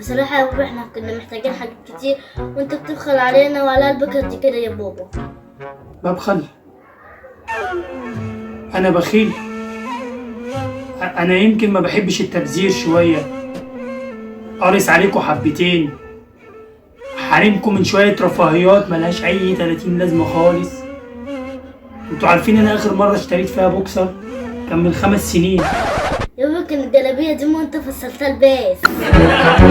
بصراحة يا بابا احنا كنا محتاجين حاجات كتير وانت بتبخل علينا وعلى قلبك قد كده يا بابا. ببخل؟ انا بخيل؟ انا يمكن ما بحبش التبذير شويه، قارس عليكم حبتين، حارمكم من شويه رفاهيات ملهاش اي 30 لازمه خالص. انتوا عارفين انا اخر مره اشتريت فيها بوكسر كان من 5 سنين. يا بابا كان الجلابية دي ما انت فصلتها الباس.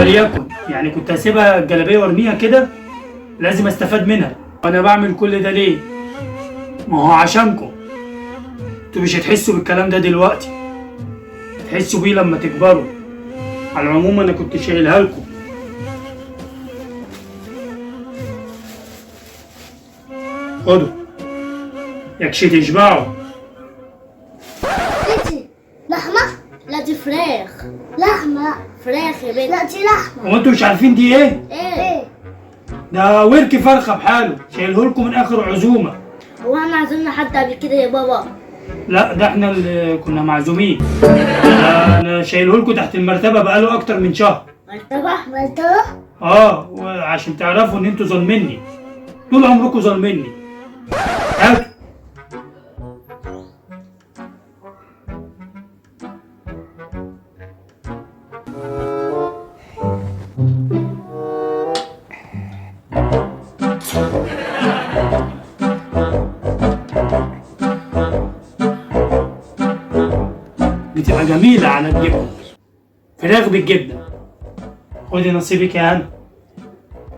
وليكن يعني كنت هسيبها الجلابيه وارميها كده؟ لازم استفاد منها. وانا بعمل كل ده ليه؟ ما هو عشانكم. انتوا مش هتحسوا بالكلام ده دلوقتي، هتحسوا بيه لما تكبروا. على العموم انا كنت شايلها لكم. خدوا يكش تشبعوا. دي لحمة؟ لا دي فراخ. لحمة. فراخ يا بنت. لا دي لحمة. هو انتوا مش عارفين دي ايه؟ ايه؟ ده ورك فرخه بحاله، شايله لكم من اخر عزومه. هو احنا عزمنا حد قبل كده يا بابا؟ لا ده احنا اللي كنا معزومين. ده انا شايله لكم تحت المرتبه بقاله اكتر من شهر. مرتبة؟ مرتبة؟ وعشان تعرفوا ان انتوا ظالميني، طول عمركم ظالميني. هاتوا. بتبقى جميلة على الجبنة، فراخ بالجبنة. خدي نصيبك يا هنا،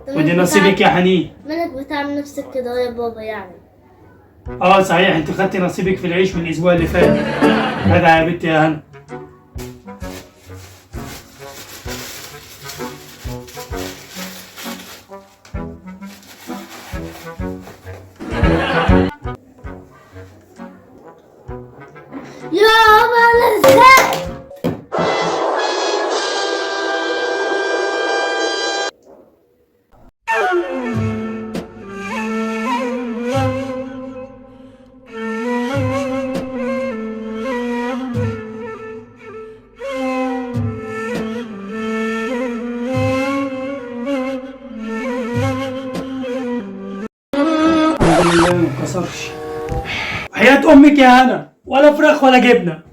ودي نصيبك يا حنين. مالك بتعمل نفسك كده يا بابا يعني؟ صحيح انت خدتي نصيبك في العيش من الاسبوع اللي فات. جدع يا بنتي يا هنا. يابا انا ازاي؟ الحمد لله ما اتكسرش. وحياة امك يا هنا ولا فراخ ولا جبنة.